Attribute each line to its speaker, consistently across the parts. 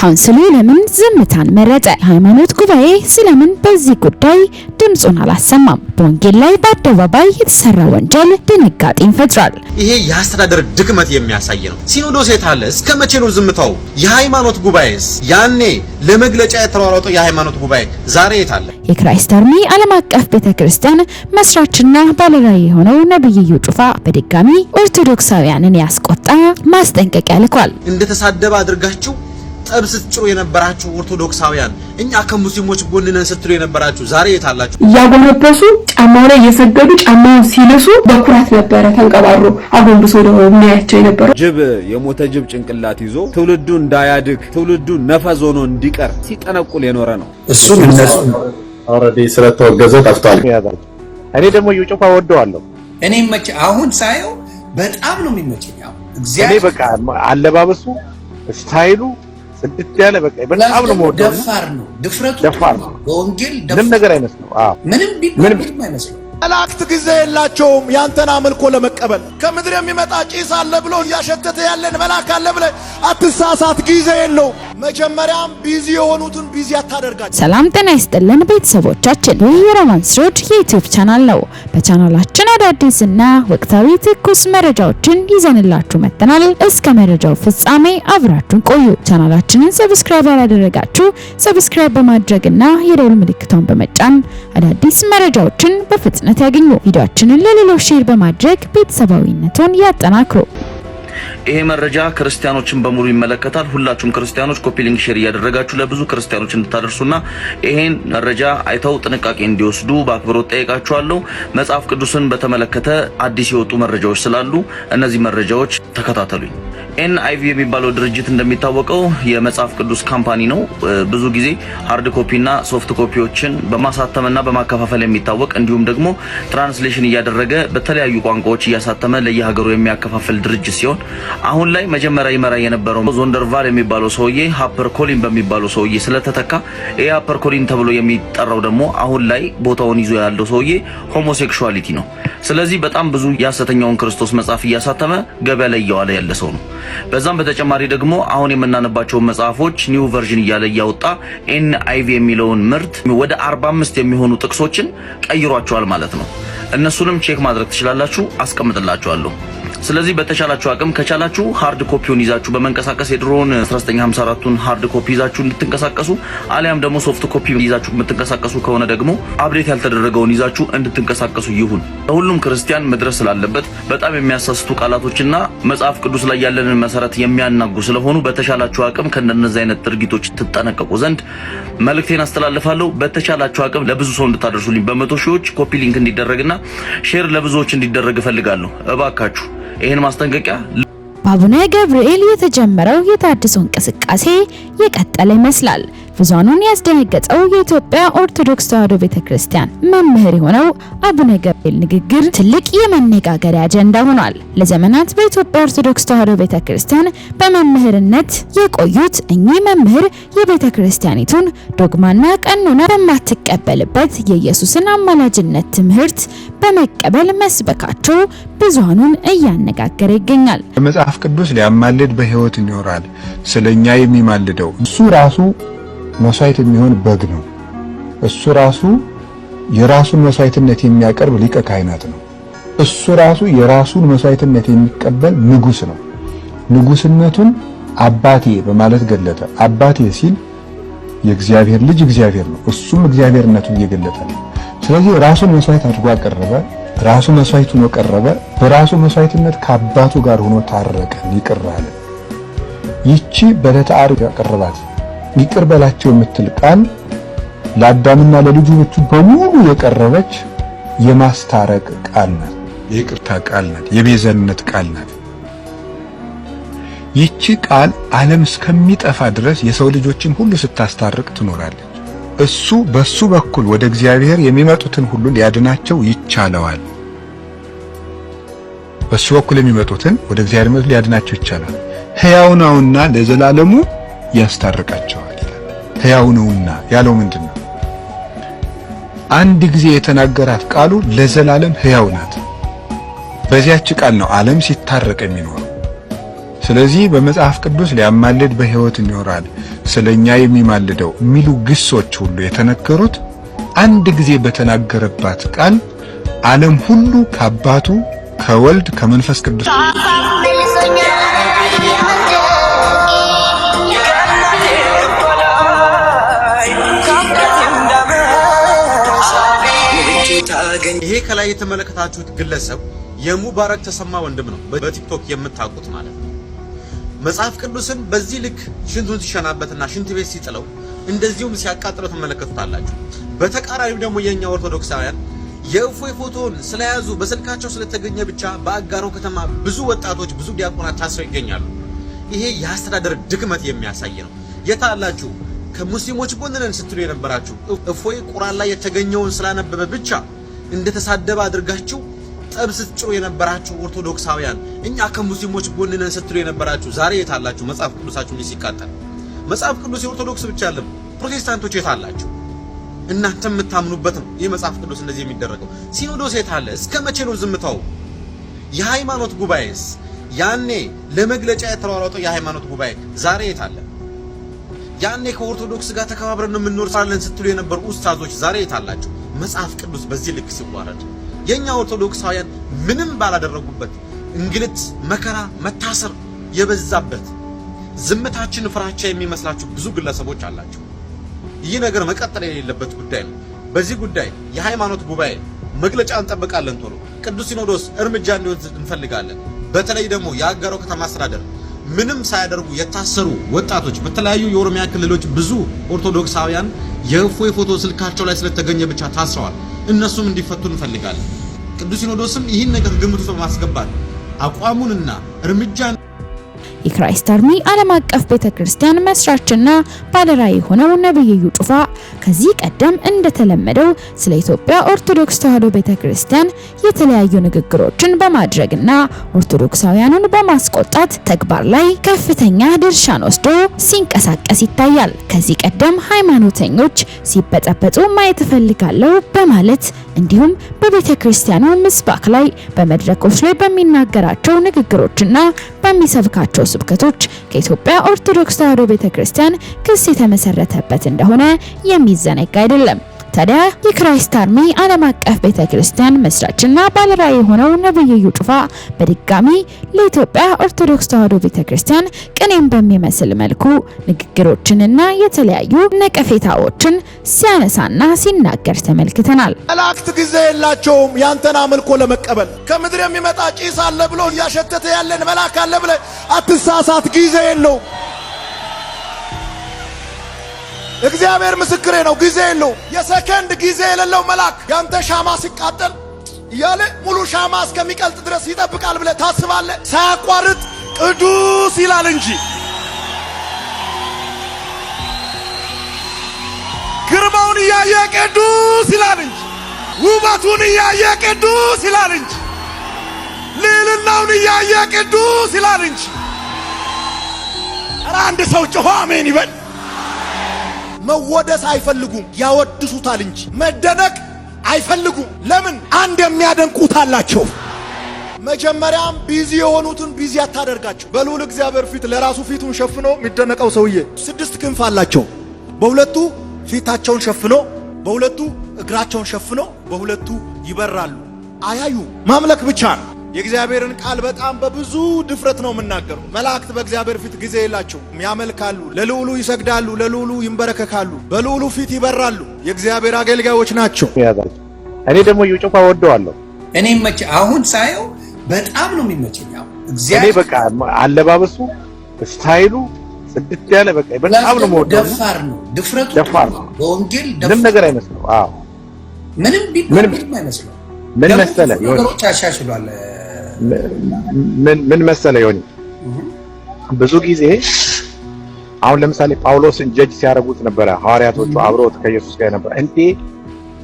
Speaker 1: ካውንስሉ ለምን ዝምታን መረጠ? ሃይማኖት ጉባኤ ስለምን በዚህ ጉዳይ ድምጹን አላሰማም? በወንጌል ላይ በአደባባይ የተሰራ ወንጀል ድንጋጤን ፈጥሯል።
Speaker 2: ይሄ የአስተዳደር ድክመት የሚያሳይ ነው። ሲኖዶስ የት አለ? እስከ መቼ ነው ዝምታው? የሃይማኖት ጉባኤስ? ያኔ ለመግለጫ የተሯሯጠው የሃይማኖት ጉባኤ ዛሬ የት አለ?
Speaker 1: የክራይስት አርሚ ዓለም አቀፍ ቤተክርስቲያን መስራችና ባለራዕይ የሆነው ነብዩ ኢዩ ጩፋ በድጋሚ ኦርቶዶክሳውያንን ያስቆጣ ማስጠንቀቂያ ልኳል።
Speaker 2: እንደተሳደበ አድርጋችሁ ጠብ ስትጭሩ የነበራችሁ ኦርቶዶክሳውያን እኛ ከሙስሊሞች ጎን ነን ስትሉ የነበራችሁ ዛሬ የት አላችሁ?
Speaker 3: ያጎነበሱ ጫማው ላይ እየሰገዱ ጫማውን ሲልሱ በኩራት ነበረ ተንቀባሮ አጎንብሶ ነው የሚያያቸው የነበረው።
Speaker 4: ጅብ የሞተ ጅብ ጭንቅላት ይዞ ትውልዱ እንዳያድግ ትውልዱ ነፈዝ ሆኖ እንዲቀር ሲጠነቁል የኖረ ነው።
Speaker 5: እሱን እነሱ ኦሬዲ ስለተወገዘ ጠፍቷል።
Speaker 6: እኔ ደግሞ ኢዩ ጩፋ ወደዋለሁ።
Speaker 7: እኔ መቼ አሁን ሳየው በጣም ነው የሚመቸኝ።
Speaker 6: እኔ በቃ አለባበሱ ስታይሉ ጽድት ያለ በቃ በጣም ነው የምወደው።
Speaker 7: ደፋር ነው፣ ድፍረቱ
Speaker 6: ደፋር ነው።
Speaker 7: በወንጌል
Speaker 6: ምንም ነገር አይመስልም።
Speaker 7: ምንም አይመስልም።
Speaker 8: መላእክት ጊዜ የላቸውም ያንተን አምልኮ ለመቀበል። ከምድር የሚመጣ ጭስ አለ ብሎ እያሸተተ ያለን መልአክ አለ ብለ አትሳሳት፣ ጊዜ የለው። መጀመሪያም ቢዚ የሆኑትን ቢዚ አታደርጋቸው።
Speaker 1: ሰላም ጤና ይስጥልን ቤተሰቦቻችን፣ ይህ የሮማንስ ሮድ የዩቲዩብ ቻናል ነው። በቻናላችን አዳዲስና ወቅታዊ ትኩስ መረጃዎችን ይዘንላችሁ መጥተናል። እስከ መረጃው ፍጻሜ አብራችሁን ቆዩ። ቻናላችንን ሰብስክራይብ ያላደረጋችሁ ሰብስክራይብ በማድረግና የደወል ምልክቷን በመጫን አዳዲስ መረጃዎችን በፍጥነት ያገኙ። ቪዲዮአችንን ለሌሎች ሼር በማድረግ ቤተሰባዊነቱን ያጠናክሩ።
Speaker 9: ይሄ መረጃ ክርስቲያኖችን በሙሉ ይመለከታል። ሁላችሁም ክርስቲያኖች ኮፒ ሊንክ ሼር እያደረጋችሁ ለብዙ ክርስቲያኖች እንድታደርሱና ይሄን መረጃ አይተው ጥንቃቄ እንዲወስዱ በአክብሮት ጠይቃችኋለሁ። መጽሐፍ ቅዱስን በተመለከተ አዲስ የወጡ መረጃዎች ስላሉ እነዚህ መረጃዎች ተከታተሉኝ። NIV የሚባለው ድርጅት እንደሚታወቀው የመጽሐፍ ቅዱስ ካምፓኒ ነው። ብዙ ጊዜ ሃርድ ኮፒና ሶፍት ኮፒዎችን በማሳተምና በማከፋፈል የሚታወቅ እንዲሁም ደግሞ ትራንስሌሽን እያደረገ በተለያዩ ቋንቋዎች እያሳተመ ለየሀገሩ የሚያከፋፍል ድርጅት ሲሆን አሁን ላይ መጀመሪያ ይመራ የነበረው ዞንደርቫል የሚባለው ሰውዬ ሃፐር ኮሊን በሚባለው ሰውዬ ስለተተካ ይሄ ሃፐር ኮሊን ተብሎ የሚጠራው ደግሞ አሁን ላይ ቦታውን ይዞ ያለው ሰውዬ ሆሞሴክሹዋሊቲ ነው። ስለዚህ በጣም ብዙ የሐሰተኛውን ክርስቶስ መጽሐፍ እያሳተመ ገበያ ላይ እያዋለ ያለ ሰው ነው። በዛም በተጨማሪ ደግሞ አሁን የምናነባቸው መጽሐፎች ኒው ቨርዥን እያለ ያወጣ NIV የሚለውን ምርት ወደ 45 የሚሆኑ ጥቅሶችን ቀይሯቸዋል ማለት ነው። እነሱንም ቼክ ማድረግ ትችላላችሁ፣ አስቀምጥላችኋለሁ። ስለዚህ በተቻላችሁ አቅም ከቻላችሁ ሃርድ ኮፒውን ይዛችሁ በመንቀሳቀስ የድሮውን 1954ቱን ሃርድ ኮፒ ይዛችሁ እንድትንቀሳቀሱ አሊያም ደግሞ ሶፍት ኮፒ ይዛችሁ የምትንቀሳቀሱ ከሆነ ደግሞ አፕዴት ያልተደረገውን ይዛችሁ እንድትንቀሳቀሱ ይሁን። ለሁሉም ክርስቲያን መድረስ ስላለበት በጣም የሚያሳስቱ ቃላቶችና መጽሐፍ ቅዱስ ላይ ያለንን መሰረት የሚያናጉ ስለሆኑ በተቻላችሁ አቅም ከነዚህ አይነት ድርጊቶች ትጠነቀቁ ዘንድ መልእክቴን አስተላልፋለሁ። በተቻላችሁ አቅም ለብዙ ሰው እንድታደርሱልኝ በመቶ ሺዎች ኮፒ ሊንክ እንዲደረግና ሼር ለብዙዎች እንዲደረግ እፈልጋለሁ። እባካችሁ ይሄን ማስጠንቀቂያ
Speaker 1: በአቡነ ገብርኤል የተጀመረው የታድሶ እንቅስቃሴ የቀጠለ ይመስላል። ብዙሃኑን ያስደነገጠው የኢትዮጵያ ኦርቶዶክስ ተዋሕዶ ቤተክርስቲያን መምህር የሆነው አቡነ ገብርኤል ንግግር ትልቅ የመነጋገሪያ አጀንዳ ሆኗል። ለዘመናት በኢትዮጵያ ኦርቶዶክስ ተዋሕዶ ቤተክርስቲያን በመምህርነት የቆዩት እኚህ መምህር የቤተክርስቲያኒቱን ዶግማና ቀኖና በማትቀበልበት የኢየሱስን አማላጅነት ትምህርት በመቀበል መስበካቸው ብዙሃኑን እያነጋገረ ይገኛል።
Speaker 10: መጽሐፍ ቅዱስ ሊያማልድ በሕይወት ይኖራል። ስለኛ የሚማልደው እሱ ራሱ መስዋዕት የሚሆን በግ ነው። እሱ ራሱ የራሱን መስዋዕትነት የሚያቀርብ ሊቀ ካህናት ነው። እሱ ራሱ የራሱን መስዋዕትነት የሚቀበል ንጉስ ነው። ንጉስነቱን አባቴ በማለት ገለጠ። አባቴ ሲል የእግዚአብሔር ልጅ እግዚአብሔር ነው። እሱም እግዚአብሔርነቱን እየገለጠ ነው። ስለዚህ ራሱን መስዋዕት አድርጎ አቀረበ። ራሱ መስዋዕት ሆኖ ቀረበ። በራሱ መስዋዕትነት ከአባቱ ጋር ሆኖ ታረቀ፣ ይቅር አለ። ይቺ በዕለተ ዓርብ ያቀረባት ይቅር በላቸው የምትል ቃል ለአዳምና ለልጆቹ በሙሉ የቀረበች የማስታረቅ ቃል ናት። የይቅርታ ቃል ናት። የቤዛነት ቃል ናት። ይቺ ቃል ዓለም እስከሚጠፋ ድረስ የሰው ልጆችን ሁሉ ስታስታርቅ ትኖራለች። እሱ በሱ በኩል ወደ እግዚአብሔር የሚመጡትን ሁሉ ሊያድናቸው ይቻለዋል። በሱ በኩል የሚመጡትን ወደ እግዚአብሔር ሊያድናቸው ይቻላል። ሕያው ነውና ለዘላለሙ ያስታርቃቸዋል ይላል። ሕያው ነውና ያለው ምንድነው? አንድ ጊዜ የተናገራት ቃሉ ለዘላለም ሕያው ናት። በዚያች ቃል ነው ዓለም ሲታረቅ የሚኖረው። ስለዚህ በመጽሐፍ ቅዱስ ሊያማልድ በሕይወት ይኖራል ስለኛ የሚማልደው የሚሉ ግሶች ሁሉ የተነገሩት አንድ ጊዜ በተናገረባት ቃል ዓለም ሁሉ ከአባቱ ከወልድ ከመንፈስ ቅዱስ
Speaker 2: ይሄ ከላይ የተመለከታችሁት ግለሰብ የሙባረክ ተሰማ ወንድም ነው፣ በቲክቶክ የምታውቁት ማለት ነው። መጽሐፍ ቅዱስን በዚህ ልክ ሽንቱን ሲሸናበትና ሽንት ቤት ሲጥለው እንደዚሁም ሲያቃጥለው ተመለከቱታላችሁ። በተቃራኒው ደግሞ የኛ ኦርቶዶክሳውያን የእፎይ ፎቶን ስለያዙ በስልካቸው ስለተገኘ ብቻ በአጋሮ ከተማ ብዙ ወጣቶች ብዙ ዲያቆናት ታስረው ይገኛሉ። ይሄ የአስተዳደር ድክመት የሚያሳይ ነው። የታላችሁ ከሙስሊሞች ጎን ነን ስትሉ የነበራችሁ እፎይ ቁርአን ላይ የተገኘውን ስላነበበ ብቻ እንደተሳደበ አድርጋችሁ ጠብ ስትጭሩ የነበራችሁ ኦርቶዶክሳውያን እኛ ከሙስሊሞች ጎን ነን ስትሉ የነበራችሁ ዛሬ የታላችሁ? መጽሐፍ ቅዱሳችሁ ሲቃጠል መጽሐፍ ቅዱስ የኦርቶዶክስ ብቻ አይደለም፣ ፕሮቴስታንቶች የታላችሁ? እናንተ የምታምኑበት ነው ይህ መጽሐፍ ቅዱስ እንደዚህ የሚደረገው። ሲኖዶስ የታለ? እስከ መቼ ነው ዝምታው? የሃይማኖት ጉባኤስ? ያኔ ለመግለጫ የተሯሯጠው የሃይማኖት ጉባኤ ዛሬ የታለ? ያኔ ከኦርቶዶክስ ጋር ተከባብረን ነው የምንኖርሳለን ስትሉ የነበሩ ኡስታዞች ዛሬ የታላችሁ? መጽሐፍ ቅዱስ በዚህ ልክ ሲዋረድ የኛ ኦርቶዶክሳውያን ምንም ባላደረጉበት እንግልት፣ መከራ፣ መታሰር የበዛበት ዝምታችን ፍራቻ የሚመስላችሁ ብዙ ግለሰቦች አላችሁ። ይህ ነገር መቀጠል የሌለበት ጉዳይ ነው። በዚህ ጉዳይ የሃይማኖት ጉባኤ መግለጫ እንጠብቃለን። ቶሎ ቅዱስ ሲኖዶስ እርምጃ እንዲወስድ እንፈልጋለን። በተለይ ደግሞ የአጋሮ ከተማ አስተዳደር ምንም ሳያደርጉ የታሰሩ ወጣቶች በተለያዩ የኦሮሚያ ክልሎች ብዙ ኦርቶዶክሳውያን የእፎይ ፎቶ ስልካቸው ላይ ስለተገኘ ብቻ ታስረዋል። እነሱም እንዲፈቱ እንፈልጋለን። ቅዱስ ሲኖዶስም ይህን ነገር ግምት ውስጥ በማስገባት አቋሙንና እርምጃ
Speaker 1: የክራይስት አርሚ ዓለም አቀፍ ቤተክርስቲያን መስራችና ባለራዕይ ሆነው ነብዩ እዩ ጩፋ ከዚህ ቀደም እንደተለመደው ስለ ኢትዮጵያ ኦርቶዶክስ ተዋሕዶ ቤተክርስቲያን የተለያዩ ንግግሮችን በማድረግና ኦርቶዶክሳውያኑን በማስቆጣት ተግባር ላይ ከፍተኛ ድርሻን ወስዶ ሲንቀሳቀስ ይታያል። ከዚህ ቀደም ሃይማኖተኞች ሲበጠበጡ ማየት እፈልጋለሁ በማለት እንዲሁም በቤተክርስቲያኑ ምስባክ ላይ በመድረኮች ላይ በሚናገራቸው ንግግሮችና በሚሰብካቸው ስብከቶች ከኢትዮጵያ ኦርቶዶክስ ተዋሕዶ ቤተክርስቲያን ክስ የተመሰረተበት እንደሆነ የሚዘነጋ አይደለም። ታዲያ የክራይስት አርሚ ዓለም አቀፍ ቤተክርስቲያን መስራችና ባለራዕይ የሆነው ነብዩ እዩ ጩፋ በድጋሚ ለኢትዮጵያ ኦርቶዶክስ ተዋሕዶ ቤተክርስቲያን ቅኔን በሚመስል መልኩ ንግግሮችንና የተለያዩ ነቀፌታዎችን ሲያነሳና ሲናገር ተመልክተናል።
Speaker 8: መላእክት ጊዜ የላቸውም ያንተን አምልኮ ለመቀበል። ከምድር የሚመጣ ጭስ አለ ብሎ እያሸተተ ያለን መልአክ አለ ብለህ አትሳሳት፣ ጊዜ የለውም። እግዚአብሔር ምስክሬ ነው፣ ጊዜ የለው። የሰከንድ ጊዜ የሌለው መልአክ ያንተ ሻማ ሲቃጠል እያለ ሙሉ ሻማ እስከሚቀልጥ ድረስ ይጠብቃል ብለህ ታስባለህ? ሳያቋርጥ ቅዱስ ይላል እንጂ ግርማውን እያየ ቅዱስ ይላል እንጂ ውበቱን እያየ ቅዱስ ይላል እንጂ ልዕልናውን እያየ ቅዱስ ይላል እንጂ። ኧረ አንድ ሰው ጮኸ አሜን ይበል። መወደስ አይፈልጉም፣ ያወድሱታል እንጂ መደነቅ አይፈልጉም። ለምን? አንድ የሚያደንቁት አላቸው። መጀመሪያም ቢዚ የሆኑትን ቢዚ አታደርጋቸው። በልዑል እግዚአብሔር ፊት ለራሱ ፊቱን ሸፍኖ የሚደነቀው ሰውዬ 6 ክንፍ አላቸው። በሁለቱ ፊታቸውን ሸፍኖ፣ በሁለቱ እግራቸውን ሸፍኖ፣ በሁለቱ ይበራሉ። አያዩ ማምለክ ብቻ ነው። የእግዚአብሔርን ቃል በጣም በብዙ ድፍረት ነው የምናገረው። መላእክት በእግዚአብሔር ፊት ጊዜ የላቸው፣ ያመልካሉ፣ ለልዑሉ ይሰግዳሉ፣ ለልዑሉ ይንበረከካሉ፣ በልዑሉ ፊት ይበራሉ። የእግዚአብሔር አገልጋዮች ናቸው።
Speaker 6: እኔ ደግሞ እዩ ጩፋ ወደዋለሁ።
Speaker 7: እኔ መቼ አሁን ሳየው በጣም ነው የሚመቸኝ።
Speaker 6: እኔ በቃ አለባበሱ፣ ስታይሉ ጽድት ያለ በቃ በጣም ነው የምወደው።
Speaker 7: ደፋር ነው፣ ድፍረቱ
Speaker 6: ደፋር ነው።
Speaker 7: በወንጌል
Speaker 6: ምንም ነገር አይመስለው። አዎ
Speaker 7: ምንም ቢባል አይመስለው።
Speaker 6: ምን መሰለህ ይሆን
Speaker 7: ነገሮች አሻሽሏል።
Speaker 6: ምን መሰለህ ይሆን ብዙ ጊዜ አሁን ለምሳሌ ጳውሎስን ጀጅ ሲያደርጉት ነበረ ሐዋርያቶቹ አብረውት ከኢየሱስ ጋር ነበር። እንዴ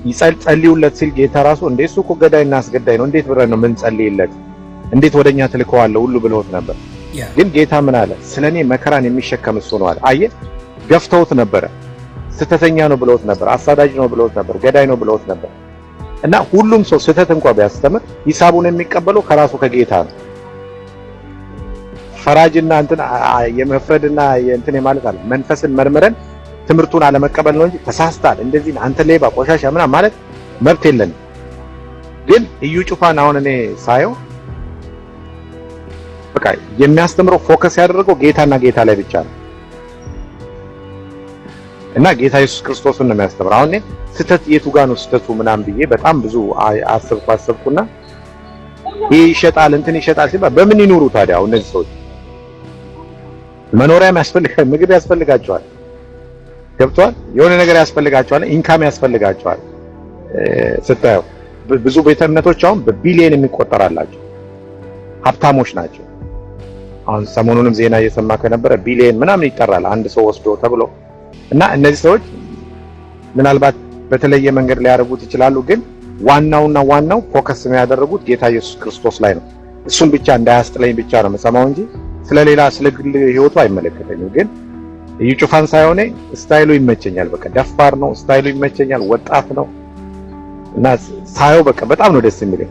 Speaker 6: ይጸልዩለት ሲል ጌታ ራሱ እንዴ እሱ እኮ ገዳይና አስገዳይ ነው፣ እንዴት ብረን ነው ምን ጸልይለት፣ እንዴት ወደኛ ትልከዋለህ ሁሉ ብለውት ነበር። ግን ጌታ ምን አለ? ስለኔ መከራን የሚሸከም እሱ ነው አለ። አየህ፣ ገፍተውት ነበረ፣ ስተተኛ ነው ብለውት ነበር፣ አሳዳጅ ነው ብለውት ነበር፣ ገዳይ ነው ብለውት ነበር። እና ሁሉም ሰው ስተት እንኳን ቢያስተምር ሂሳቡን የሚቀበለው ከራሱ ከጌታ ነው። ፈራጅና እንትን የመፍረድና የእንትን ማለት አለ መንፈስን መርምረን ትምህርቱን አለመቀበል ነው እንጂ ተሳስታል እንደዚህ አንተ ሌባ ቆሻሻ ምናምን ማለት መብት የለንም። ግን እዩ ጩፋን አሁን እኔ ሳየው በቃ የሚያስተምረው ፎከስ ያደረገው ጌታና ጌታ ላይ ብቻ ነው እና ጌታ ኢየሱስ ክርስቶስን ነው የሚያስተምረው። አሁን ስተት የቱ ጋር ነው ስተቱ ምናምን ብዬ በጣም ብዙ አሰብኩና ይሄ ይሸጣል እንትን ይሸጣል ሲባል በምን ይኖሩ ታዲያ? አሁን እነዚህ ሰዎች መኖሪያም ያስፈልጋል፣ ምግብ ያስፈልጋቸዋል፣ ገብቷል፣ የሆነ ነገር ያስፈልጋቸዋል፣ ኢንካም ያስፈልጋቸዋል። ስታየው ብዙ ቤተ እምነቶች አሁን በቢሊየን የሚቆጠራላቸው ሀብታሞች ናቸው። አሁን ሰሞኑንም ዜና እየሰማ ከነበረ ቢሊየን ምናምን ይጠራል አንድ ሰው ወስዶ ተብሎ እና እነዚህ ሰዎች ምናልባት በተለየ መንገድ ሊያደርጉት ይችላሉ። ግን ዋናው ፎከስ የሚያደርጉት ጌታ ኢየሱስ ክርስቶስ ላይ ነው። እሱን ብቻ እንዳያስጥለኝ ብቻ ነው የምሰማው እንጂ ስለሌላ ስለ ግል ህይወቱ አይመለከተኝም። ግን እዩ ጩፋን ሳይሆን ስታይሉ ይመቸኛል። በቃ ደፋር ነው፣ ስታይሉ ይመቸኛል፣ ወጣት ነው እና ሳየው በቃ በጣም ነው ደስ የሚለኝ።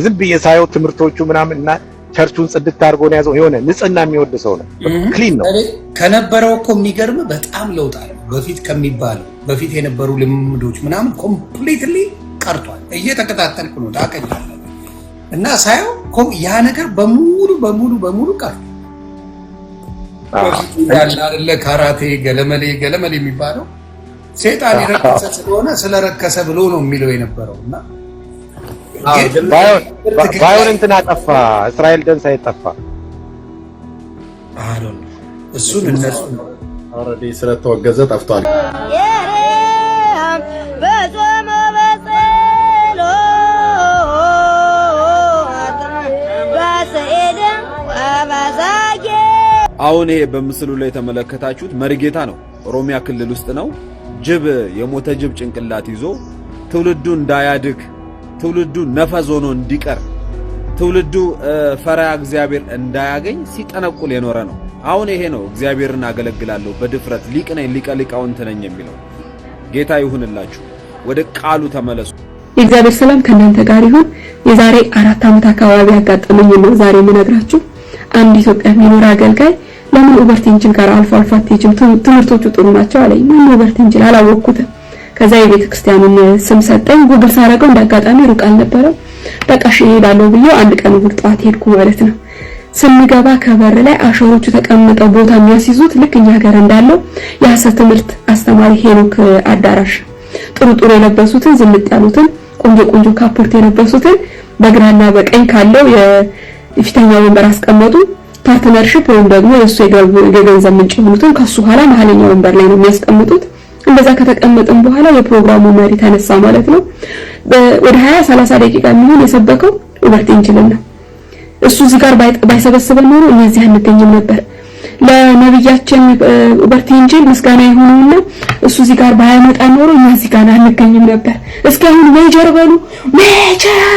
Speaker 6: ዝም ብዬ ሳየው ትምህርቶቹ ምናምን እና ቸርቹን ጽድት አድርጎ ነው ያዘው። የሆነ ንጽህና የሚወድ ሰው ነው። ክሊን ነው
Speaker 7: ከነበረው እኮ የሚገርም በጣም ለውጥ አለ። በፊት የነበሩ ልምዶች ምናምን ኮምፕሊትሊ ቀርቷል። እየተከታተልኩ ነው ታውቀኛለህ። እና ሳየው ያ ነገር በሙሉ ቀርቷል። ያለ አይደለ ካራቴ ገለመሌ የሚባለው ሴጣን የረከሰ ስለሆነ ስለረከሰ ብሎ ነው የሚለው የነበረው እና
Speaker 6: ባይሆን እንትን አጠፋ እስራኤል ደንሳ አይጠፋ
Speaker 7: አሁን እሱን እነሱ
Speaker 5: ኦሬዲ ስለተወገዘ ጠፍቷል።
Speaker 4: አሁን ይሄ በምስሉ ላይ የተመለከታችሁት መርጌታ ነው። ኦሮሚያ ክልል ውስጥ ነው። ጅብ የሞተ ጅብ ጭንቅላት ይዞ ትውልዱ እንዳያድግ ትውልዱ ነፈዝ ሆኖ እንዲቀር ትውልዱ ፈሪሃ እግዚአብሔር እንዳያገኝ ሲጠነቁል የኖረ ነው። አሁን ይሄ ነው እግዚአብሔርን አገለግላለሁ በድፍረት ሊቅ ነኝ ሊቀ ሊቃውንት ነኝ የሚለው። ጌታ ይሁንላችሁ። ወደ ቃሉ ተመለሱ።
Speaker 3: የእግዚአብሔር ሰላም ከእናንተ ጋር ይሁን። የዛሬ 4 ዓመት አካባቢ ያጋጠመኝ ነው ዛሬ የምነግራችሁ። አንድ ኢትዮጵያ የሚኖር አገልጋይ ለምን ኦቨርቲንጅን ጋር አልፎ አትሄጂም? ትምህርቶቹ ጥሩ ናቸው አለኝ። ምን ኦቨርቲንጅን አላወቅኩትም። ከዛ የቤተ ክርስቲያኑን ስም ሰጠኝ። ጉግል ሳረገው እንዳጋጣሚ ሩቅ አልነበረም። በቃ እሺ እሄዳለሁ ብዬ አንድ ቀን እሑድ ጠዋት ሄድኩ ማለት ነው። ስንገባ ከበር ላይ አሸሮቹ ተቀምጠው ቦታ የሚያስይዙት ልክ እኛ ሀገር እንዳለው የሐሰት ትምህርት አስተማሪ ሄኖክ አዳራሽ ጥሩ የለበሱትን ዝምጥ ያሉትን ቆንጆ ካፖርት የለበሱትን በግራና በቀኝ ካለው የፊተኛ ወንበር አስቀመጡ። ፓርትነርሺፕ ወይም ደግሞ የሱ የገንዘብ ምንጭ ሆኑትን ከሱ ኋላ መሀለኛ ወንበር ላይ ነው የሚያስቀምጡት። እንደዛ ከተቀመጥን በኋላ የፕሮግራሙ መሪ ተነሳ ማለት ነው። ወደ 20-30 ደቂቃ የሚሆን የሰበከው ኦቨርቲንጅልና እሱ እዚህ ጋር ባይሰበስበን ኖሮ እነዚህ አንገኝም ነበር። ለነብያችን ኦቨርቲንጅን ምስጋና ይሁንና እሱ እዚህ ጋር ባያመጣ ኖሮ እነዚህ ጋር አንገኝም ነበር። እስኪ አሁን ሜጀር በሉ። ሜጀር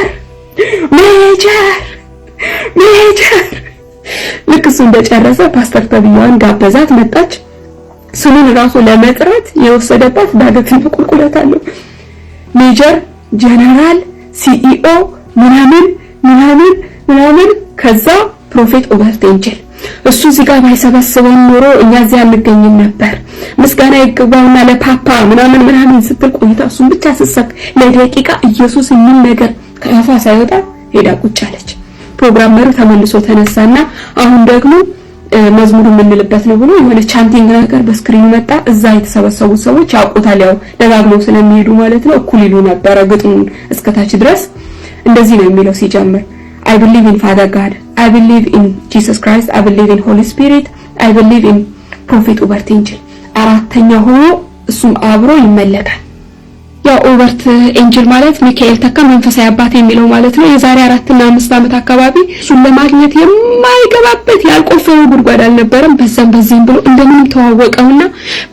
Speaker 3: ልክ እሱ እንደጨረሰ ፓስተር ተብያዋን ጋበዛት። መጣች። ስሙን ራሱ ለመጥራት የወሰደባት ዳገትና ቁልቁለት አለው። ሜጀር ጀነራል ሲኢኦ ምናምን ከዛ ፕሮፌት ኦቨርቲንጅን እሱ እዚህ ጋር ባይሰበስበን ኖሮ እኛ እዚህ አንገኝም ነበር። ምስጋና ይገባውና ለፓፓ ምናምን ስትል ቆይታ እሱን ብቻ ስትሰብክ ለደቂቃ ኢየሱስ ምን ነገር ከአፏ ሳይወጣ ሄዳ ቁጭ አለች። ፕሮግራመሩ ተመልሶ ተነሳና አሁን ደግሞ መዝሙሩ የምንልበት ነው ብሎ የሆነ ቻንቲንግ ነገር በስክሪን መጣ። እዛ የተሰበሰቡ ሰዎች ያውቁታል፣ ያው ደጋግመው ስለሚሄዱ ማለት ነው። እኩል ይሉ ነበር ግጥሙን እስከታች ድረስ። እንደዚህ ነው የሚለው ሲጀምር I believe in Father God, I believe in Jesus Christ, I believe in Holy Spirit, I believe in Prophet ኦቨርቲንጅን። አራተኛ ሆኖ እሱም አብሮ ይመለካል። ያው ኦቨርት ኤንጅል ማለት ሚካኤል ተካ መንፈሳዊ አባት የሚለው ማለት ነው። የዛሬ 4 እና 5 ዓመት አካባቢ እሱን ለማግኘት የማይገባበት ያልቆፈረው ጉድጓድ አልነበረም። በዚህም ብሎ እንደምንም ተዋወቀውና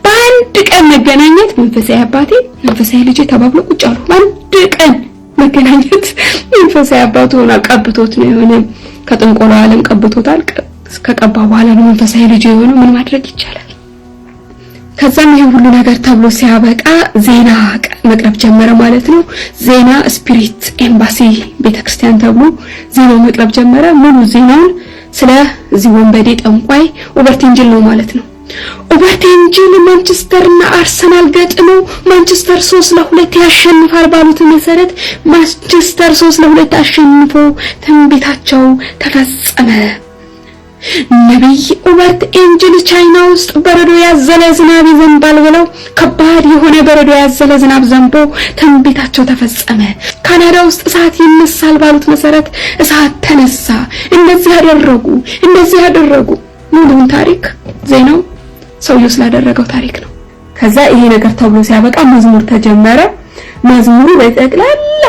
Speaker 3: በአንድ ቀን መገናኘት መንፈሳዊ አባቴ መንፈሳዊ ልጄ ተባብሎ ቁጭ አሉ። በአንድ ቀን መገናኘት መንፈሳዊ አባቱ ሆነ ቀብቶት ነው የሆነ ከጥንቆላው ዓለም ቀብቶታል። ከቀባ በኋላ ነው መንፈሳዊ ልጅ የሆነው። ምን ማድረግ ይቻላል? ከዛም ይሄ ሁሉ ነገር ተብሎ ሲያበቃ ዜና መቅረብ ጀመረ ማለት ነው። ዜና ስፒሪት ኤምባሲ ቤተክርስቲያን ተብሎ ዜናው መቅረብ ጀመረ። ሙሉ ዜናውን ስለዚህ ወንበዴ ጠንቋይ ኡበርት ኤንጅል ነው ማለት ነው። ኡበርት ኤንጅል ማንቸስተርና አርሰናል ገጥመው ማንቸስተር 3-2 ያሸንፋል ባሉት መሰረት ማንቸስተር 3-2 አሸንፎ ትንቢታቸው ተፈጸመ። ነብይ ኡበርት ኤንጅል ቻይና ውስጥ በረዶ ያዘለ ዝናብ ይዘንባል ብለው ከባድ የሆነ በረዶ ያዘለ ዝናብ ዘንቦ ትንቢታቸው ተፈጸመ። ካናዳ ውስጥ እሳት ይነሳል ባሉት መሰረት እሳት ተነሳ። እንደዚህ ያደረጉ ሙሉውን ታሪክ ዜናው ሰውየው ስላደረገው ታሪክ ነው። ከዛ ይሄ ነገር ተብሎ ሲያበቃ መዝሙር ተጀመረ። መዝሙሩ በጠቅላላ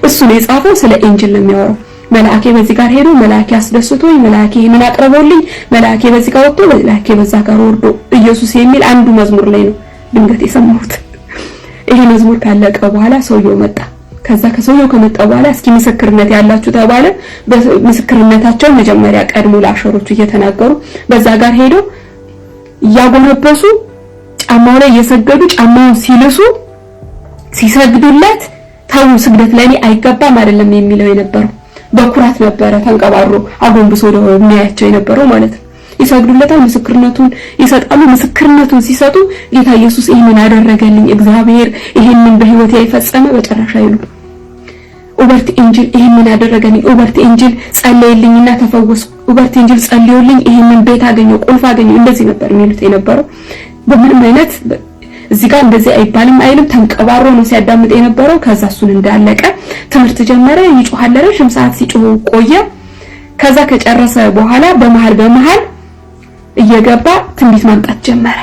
Speaker 3: እሱ ነው የጻፈው፣ ስለ ኤንጅል ነው የሚያወራው። መልአኬ በዚህ ጋር ሄዶ መልአኬ አስደስቶኝ መልአኬ ይሄንን አቅርቦልኝ መልአኬ በዚህ ጋር ወጥቶ መልአኬ በዛ ጋር ወርዶ ኢየሱስ የሚል አንዱ መዝሙር ላይ ነው ድንገት የሰማሁት። ይሄ መዝሙር ካለቀ በኋላ ሰውየው መጣ። ከዛ ከሰውየው ከመጣ በኋላ እስኪ ምስክርነት ያላችሁ ተባለ። በምስክርነታቸው መጀመሪያ ቀድሞ ለአሸሮቹ እየተናገሩ በዛ ጋር ሄዶ እያጎነበሱ ጫማው ላይ እየሰገዱ ጫማውን ሲልሱ ሲሰግዱለት ታው ስግደት ለኔ አይገባም አይደለም የሚለው የነበረው በኩራት ነበረ። ተንቀባሮ አጎንብሶ ነው የሚያያቸው የነበረው ማለት ነው። ይሰግዱለታል፣ ምስክርነቱን ይሰጣሉ። ምስክርነቱን ሲሰጡ ጌታ ኢየሱስ ይሄንን አደረገልኝ፣ እግዚአብሔር ይሄንን በህይወቴ ያፈጸመ በጨረሻ ይሉ ኡበርት ኤንጅል ይሄንን አደረገልኝ፣ ኡበርት ኤንጅል ጸለየልኝና ተፈወስኩ፣ ኡበርት ኤንጅል ጸልዮልኝ ይሄንን ቤት አገኘው፣ ቁልፍ አገኘው። እንደዚህ ነበር የሚሉት የነበረው። በምንም አይነት እዚህ ጋር እንደዚህ አይባልም አይልም። ተንቀባሮ ነው ሲያዳምጥ የነበረው። ከዛ እሱን እንዳለቀ ትምህርት ጀመረ። ይጮሃል፣ ረጅም ሰዓት ሲጮህ ቆየ። ከዛ ከጨረሰ በኋላ በመሃል እየገባ ትንቢት ማምጣት ጀመረ።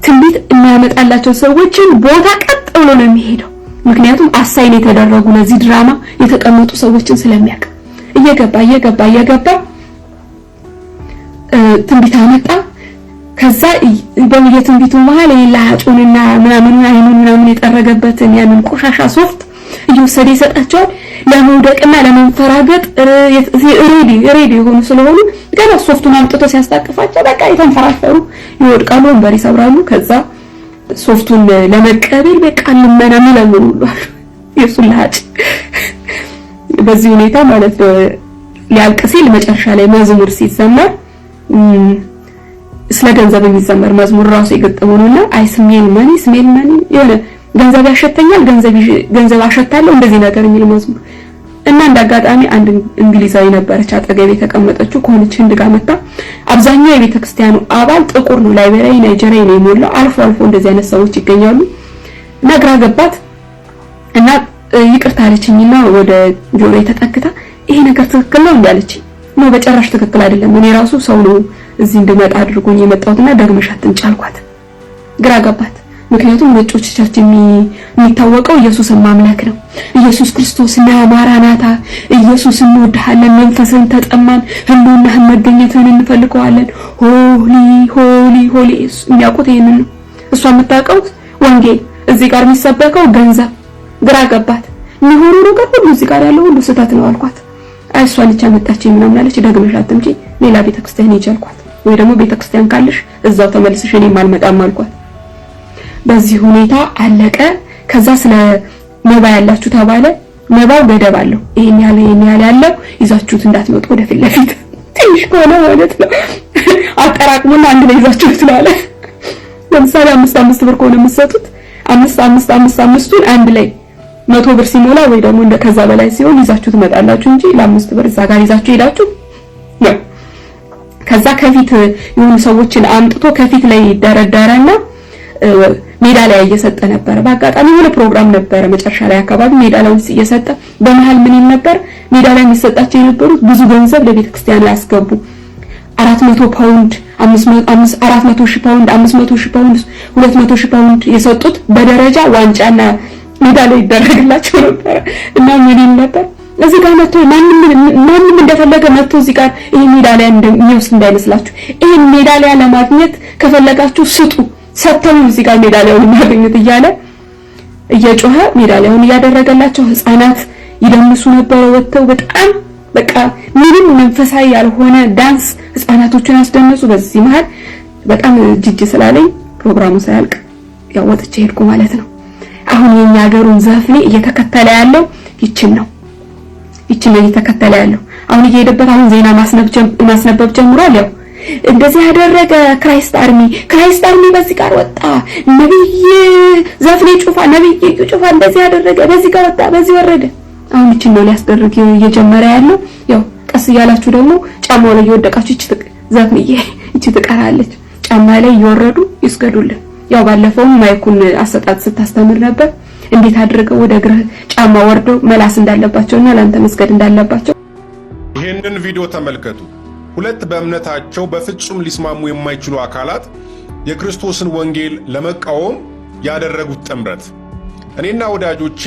Speaker 3: ትንቢት የሚያመጣላቸው ሰዎችን ቦታ ቀጥ ብሎ ነው የሚሄደው። ምክንያቱም አሳይን የተደረጉ ለዚህ ድራማ የተቀመጡ ሰዎችን ስለሚያውቅ እየገባ ትንቢት አመጣ። ከዛ በየትንቢቱ መሃል የላጩንና ምናምን የጠረገበትን ያንን ቆሻሻ ሶፍት እየወሰደ ይሰጣቸዋል። ለመውደቅና ለመንፈራገጥ ሬዲ የሆኑ ስለሆኑ ገና ሶፍቱን አምጥቶ ሲያስታቅፋቸው በቃ የተንፈራፈሩ ይወድቃሉ፣ ወንበር ይሰብራሉ። ከዛ ሶፍቱን ለመቀበል በቃ ለምናምን ለምኑላል የሱላጭ በዚህ ሁኔታ ማለት ነው። ሊያልቅ ሲል መጨረሻ ላይ መዝሙር ሲዘመር ስለ ገንዘብ የሚዘመር መዝሙር ራሱ የገጠመው ነውና አይ ስሜል ማኒ የሆነ ገንዘብ ያሸተኛል፣ ገንዘብ አሸታለሁ እንደዚህ ነገር የሚል መዝሙር እና እንዳጋጣሚ አንድ እንግሊዛዊ ነበረች አጠገቤ የተቀመጠችው ከሆነች ህንድ ጋር መጣ። አብዛኛው የቤተክርስቲያኑ አባል ጥቁር ነው፣ ላይቤሪያዊ ናይጄሪያዊ ነው የሞላው። አልፎ እንደዚህ አይነት ሰዎች ይገኛሉ። እና ግራ ገባት እና ይቅርታ አለችኝና ወደ ጆሮ ተጠግታ ይሄ ነገር ትክክል ነው እንዳለች ነው። በጨራሽ ትክክል አይደለም፣ እኔ ራሱ ሰው ነው እዚህ እንድመጣ አድርጎኝ የመጣሁትና ደግመሽ አትንጭ አልኳት። ግራ ገባት። ምክንያቱም ነጮች ቸርች የሚታወቀው ኢየሱስን ማምለክ ነው። ኢየሱስ ክርስቶስና ማራናታ፣ ኢየሱስ እንወድሃለን፣ መንፈስን ተጠማን፣ ህልውናህን መገኘትን እንፈልገዋለን፣ ሆሊ የሚያውቁት ይሄንን ነው። እሷ የምታውቀው ወንጌል፣ እዚህ ጋር የሚሰበከው ገንዘብ። ግራ ገባት። የሚሆኑ ነገር ሁሉ እዚህ ጋር ያለው ሁሉ ስህተት ነው አልኳት። አይ እሷ ልጅ አመጣችኝ ምናምን አለች። ደግመሽ አትምጪ፣ ሌላ ቤተክርስቲያን ሂጂ አልኳት። ወይ ደግሞ ቤተክርስቲያን ካለሽ እዛው ተመልሰሽ እኔም አልመጣም አልኳት። በዚህ ሁኔታ አለቀ። ከዛ ስለ መባ ያላችሁ ተባለ። መባው ገደብ አለው። ይሄን ያህል ያለው ይዛችሁት እንዳትመጡ ወደፊት ለፊት ትንሽ ከሆነ ማለት ነው አጠራቅሙና አንድ ላይ ይዛችሁት ስላለ ለምሳሌ 5 ብር ከሆነ የምትሰጡት 5ቱን አንድ ላይ 100 ብር ሲሞላ ወይ ደግሞ እንደ ከዛ በላይ ሲሆን ይዛችሁ ትመጣላችሁ እንጂ ለ5 ብር እዛ ጋር ይዛችሁ ሄዳችሁ ነው። ከዛ ከፊት የሆኑ ሰዎችን አምጥቶ ከፊት ላይ ደረደረና ሜዳሊያ እየሰጠ ነበር። በአጋጣሚ የሆነ ፕሮግራም ነበር መጨረሻ ላይ አካባቢ ሜዳሊያውን እየሰጠ በመሃል ምን ይል ነበር? ሜዳሊያ የሚሰጣቸው የነበሩት ብዙ ገንዘብ ለቤተክርስቲያን ያስገቡ 400 ፓውንድ 400 ሺህ ፓውንድ 500 ሺህ ፓውንድ 200 ሺህ ፓውንድ የሰጡት በደረጃ ዋንጫና ሜዳሊያ ይደረግላቸው ነበር። እና ምን ይል ነበር? እዚህ ጋር መጥቶ ማንንም እንደፈለገ መጥቶ እዚህ ጋር ይሄ ሜዳሊያ እንደሚወስድ እንዳይመስላችሁ። ይሄ ሜዳሊያ ለማግኘት ከፈለጋችሁ ስጡ፣ ሰጥተው እዚህ ጋር ሜዳሊያውን የሚያገኙት እያለ እየጮኸ ሜዳሊያውን እያደረገላቸው ህፃናት ይደምሱ ነበር። ወጥተው በጣም በቃ ምንም መንፈሳዊ ያልሆነ ዳንስ ህፃናቶችን አስደነሱ። በዚህ መሃል በጣም ጅጅ ስላለኝ ፕሮግራሙ ሳያልቅ ያው ወጥቼ ሄድኩ ማለት ነው። አሁን የኛ ሀገሩን ዘፍኔ እየተከተለ ያለው ይችን ነው። ይቺ ነው እየተከተለ ያለው። አሁን እየሄደበት አሁን ዜና ማስነበብ ጀምሯል። ያው እንደዚህ ያደረገ ክራይስት አርሚ በዚህ ጋር ወጣ፣ ነብይ ዘፍኔ ጩፋ እንደዚህ ያደረገ በዚህ ጋር ወጣ፣ በዚህ ወረደ። አሁን ይቺ ነው ሊያስደርግ እየጀመረ ያለው። ያው ቀስ እያላችሁ ደግሞ ጫማው ላይ እየወደቃችሁ ዘፍኔ ይቺ ትቀራለች። ጫማ ላይ እየወረዱ ይስገዱልን። ያው ባለፈውም ማይኩን አሰጣጥ ስታስተምር ነበር እንዴት አድርገው ወደ እግር ጫማ ወርደው መላስ እንዳለባቸውና ላንተ መስገድ እንዳለባቸው።
Speaker 6: ይህንን ቪዲዮ ተመልከቱ። ሁለት በእምነታቸው በፍጹም ሊስማሙ የማይችሉ አካላት የክርስቶስን ወንጌል ለመቃወም ያደረጉት ጥምረት። እኔና ወዳጆቼ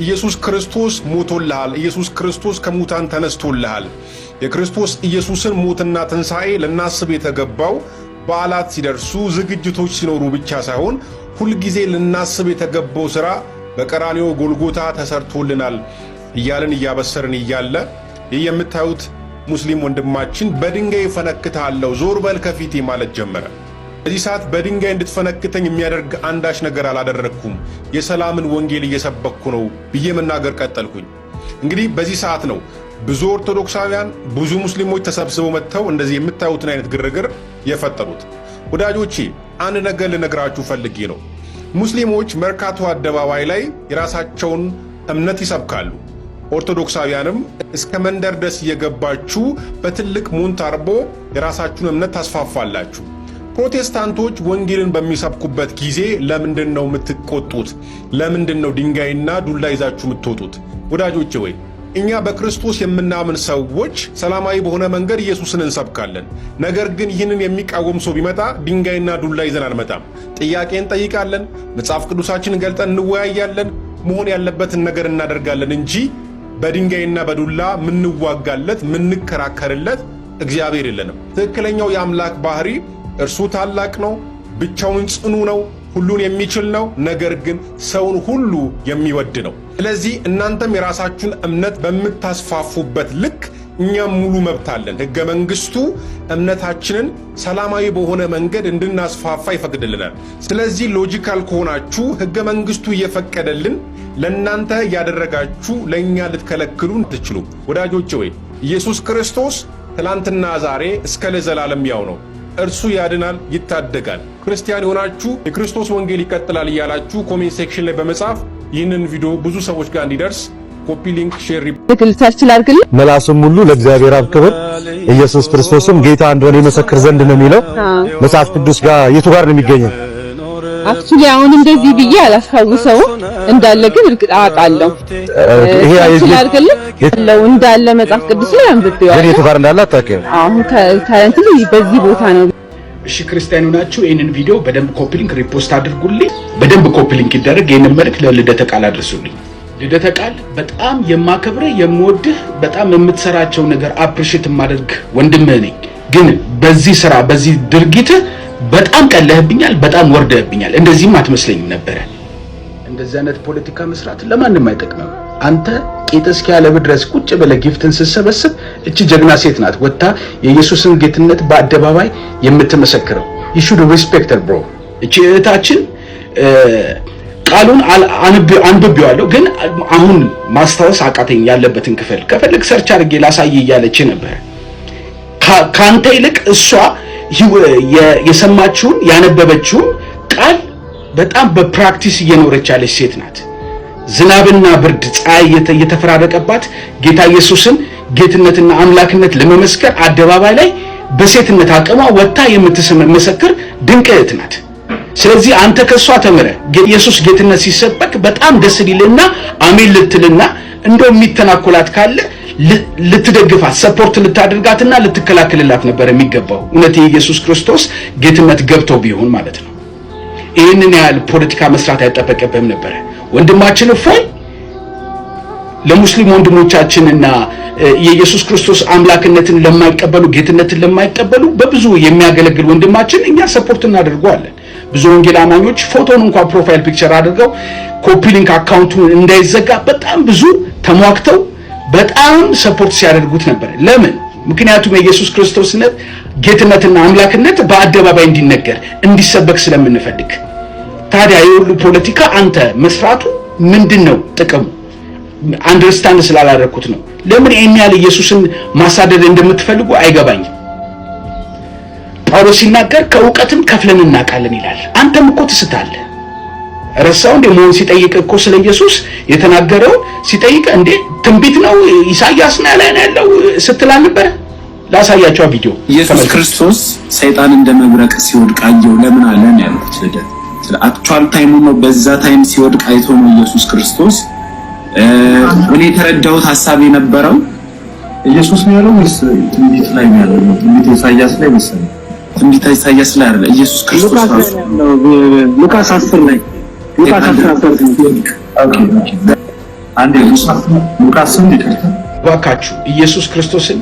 Speaker 6: ኢየሱስ ክርስቶስ ሞቶልሃል፣ ኢየሱስ ክርስቶስ ከሙታን ተነስቶልሃል። የክርስቶስ ኢየሱስን ሞትና ትንሣኤ ልናስብ የተገባው በዓላት ሲደርሱ፣ ዝግጅቶች ሲኖሩ ብቻ ሳይሆን ሁልጊዜ ልናስብ የተገባው ሥራ በቀራንዮ ጎልጎታ ተሰርቶልናል እያልን እያበሰርን እያለ ይህ የምታዩት ሙስሊም ወንድማችን በድንጋይ ፈነክታለሁ ዞር በል ከፊቴ ማለት ጀመረ። በዚህ ሰዓት በድንጋይ እንድትፈነክተኝ የሚያደርግ አንዳች ነገር አላደረግኩም፣ የሰላምን ወንጌል እየሰበኩ ነው ብዬ መናገር ቀጠልኩኝ። እንግዲህ በዚህ ሰዓት ነው ብዙ ኦርቶዶክሳውያን ብዙ ሙስሊሞች ተሰብስበው መጥተው እንደዚህ የምታዩትን አይነት ግርግር የፈጠሩት። ወዳጆቼ አንድ ነገር ልነግራችሁ ፈልጌ ነው። ሙስሊሞች መርካቶ አደባባይ ላይ የራሳቸውን እምነት ይሰብካሉ። ኦርቶዶክሳውያንም እስከ መንደር ድረስ እየገባችሁ በትልቅ ሞንታርቦ የራሳችሁን እምነት ታስፋፋላችሁ። ፕሮቴስታንቶች ወንጌልን በሚሰብኩበት ጊዜ ለምንድን ነው የምትቆጡት? ለምንድን ነው ድንጋይና ዱላ ይዛችሁ የምትወጡት? ወዳጆቼ ወይ እኛ በክርስቶስ የምናምን ሰዎች ሰላማዊ በሆነ መንገድ ኢየሱስን እንሰብካለን። ነገር ግን ይህንን የሚቃወም ሰው ቢመጣ ድንጋይና ዱላ ይዘን አንመጣም። ጥያቄ እንጠይቃለን፣ መጽሐፍ ቅዱሳችንን ገልጠን እንወያያለን፣ መሆን ያለበትን ነገር እናደርጋለን እንጂ በድንጋይና በዱላ ምንዋጋለት ምንከራከርለት እግዚአብሔር የለንም። ትክክለኛው የአምላክ ባህሪ እርሱ ታላቅ ነው፣ ብቻውን ጽኑ ነው፣ ሁሉን የሚችል ነው። ነገር ግን ሰውን ሁሉ የሚወድ ነው። ስለዚህ እናንተም የራሳችሁን እምነት በምታስፋፉበት ልክ እኛም ሙሉ መብት አለን። ሕገ መንግሥቱ እምነታችንን ሰላማዊ በሆነ መንገድ እንድናስፋፋ ይፈቅድልናል። ስለዚህ ሎጂካል ከሆናችሁ ሕገ መንግሥቱ እየፈቀደልን ለእናንተ ያደረጋችሁ ለእኛ ልትከለክሉን አትችሉም። ወዳጆቼ ወይ ኢየሱስ ክርስቶስ ትላንትና ዛሬ እስከ ለዘላለም ያው ነው። እርሱ ያድናል፣ ይታደጋል። ክርስቲያን የሆናችሁ የክርስቶስ ወንጌል ይቀጥላል እያላችሁ ኮሜንት ሴክሽን ላይ በመጻፍ ይህንን ቪዲዮ ብዙ ሰዎች ጋር እንዲደርስ ኮፒ ሊንክ ሼር
Speaker 11: መላሱም ሁሉ ለእግዚአብሔር አብ ክብር ኢየሱስ ክርስቶስም ጌታ እንደሆነ ይመሰክር ዘንድ ነው የሚለው መጽሐፍ ቅዱስ ጋር የቱ ጋር ነው የሚገኘው?
Speaker 12: አክቹሊ አሁን እንደዚህ ብዬ አላስታውሰውም እንዳለ ግን እርግጥ አውቃለሁ።
Speaker 11: ይሄ
Speaker 12: ያለው እንዳለ መጽሐፍ ቅዱስ ላይ አንብቤዋለሁ።
Speaker 11: ግን የቱ ጋር እንዳለ አታውቂም?
Speaker 12: አሁን ከእንትን በዚህ ቦታ ነው።
Speaker 13: እሺ ክርስቲያኑ ናችሁ። ይሄንን ቪዲዮ በደንብ ኮፒ ሊንክ ሪፖስት አድርጉልኝ። በደንብ ኮፒ ሊንክ ይደረግ። ይሄንን መልእክት ለልደተ ቃል አድርሱልኝ። ልደተ ቃል በጣም የማከብርህ የምወድህ በጣም የምትሰራቸው ነገር አፕሪሺየት የማደርግ ወንድምህ ነኝ። ግን በዚህ ስራ በዚህ ድርጊት በጣም ቀለህብኛል፣ በጣም ወርደህብኛል። እንደዚህም አትመስለኝም ነበር። እንደዚህ አይነት ፖለቲካ መስራት ለማንም አይጠቅምም። አንተ ቂጥ እስኪያለብ ድረስ ቁጭ ብለህ ጊፍትን ስትሰበስብ እቺ ጀግና ሴት ናት ወጣ የኢየሱስን ጌትነት በአደባባይ የምትመሰክረው። you should respect her bro። እቺ እህታችን ቃሉን አንብቤዋለሁ ግን አሁን ማስታወስ አቃተኝ ያለበትን ክፍል። ከፈለክ ሰርች አድርጌ ላሳይ እያለች ነበር። ካንተ ይልቅ እሷ የሰማችውን ያነበበችውን ቃል በጣም በፕራክቲስ እየኖረች ያለች ሴት ናት። ዝናብና ብርድ ፀሐይ የተፈራረቀባት ጌታ ኢየሱስን ጌትነትና አምላክነት ለመመስከር አደባባይ ላይ በሴትነት አቅሟ ወጣ የምትመሰክር ድንቅ እህት ናት። ስለዚህ አንተ ከሷ ተምረ ኢየሱስ ጌትነት ሲሰበክ በጣም ደስ ሊልና አሜን ልትልና እንደው የሚተናኮላት ካለ ልትደግፋት ሰፖርት ልታደርጋትና ልትከላከልላት ነበር የሚገባው። እውነት የኢየሱስ ክርስቶስ ጌትነት ገብቶ ቢሆን ማለት ነው። ይህንን ያህል ፖለቲካ መስራት አይጠበቅብህም ነበር። ወንድማችን እፎይ ለሙስሊም ወንድሞቻችንና የኢየሱስ ክርስቶስ አምላክነትን ለማይቀበሉ ጌትነትን ለማይቀበሉ በብዙ የሚያገለግል ወንድማችን እኛ ሰፖርት እናደርገዋለን። ብዙ ወንጌል አማኞች ፎቶን እንኳን ፕሮፋይል ፒክቸር አድርገው ኮፒ ሊንክ አካውንቱን እንዳይዘጋ በጣም ብዙ ተሟክተው በጣም ሰፖርት ሲያደርጉት ነበር። ለምን? ምክንያቱም የኢየሱስ ክርስቶስነት ጌትነትና አምላክነት በአደባባይ እንዲነገር እንዲሰበክ ስለምንፈልግ። ታዲያ የሁሉ ፖለቲካ አንተ መስራቱ ምንድነው ጥቅሙ? አንደርስታንድ ስላላደረኩት ነው። ለምን ይሄን ያህል ኢየሱስን ማሳደድ እንደምትፈልጉ አይገባኝም። ጳውሎስ ሲናገር ከእውቀትም ከፍለን እናውቃለን ይላል። አንተም እኮ ትስታለህ። ረሳው እንደ ሞን ሲጠይቅ እኮ ስለ ኢየሱስ የተናገረው ሲጠይቅ እንዴ ትንቢት ነው ኢሳይያስ ነው ያለው ስትል ነበር። ላሳያቸው ቪዲዮ።
Speaker 14: ኢየሱስ ክርስቶስ ሰይጣን እንደመብረቅ ሲወድቅ አየው ለምን አለ ነው ያሉት። ስለ አክቹዋል ታይሙ ነው። በዛ ታይም ሲወድቅ አይቶ ነው ኢየሱስ ክርስቶስ እኔ የተረዳሁት ሐሳብ የነበረው
Speaker 5: ኢየሱስ ነው ያለው ወይስ ትንቢት ላይ ነው ያለው? ትንቢት ኢሳይያስ ላይ መሰለኝ።
Speaker 14: ትንቢት ኢሳይያስ ላይ አይደለ? ኢየሱስ ክርስቶስ
Speaker 5: ሉቃስ 10 ላይ ሉቃስ 10 አንዴ ሉቃስ ይቅርታ
Speaker 13: ባካችሁ ኢየሱስ ክርስቶስን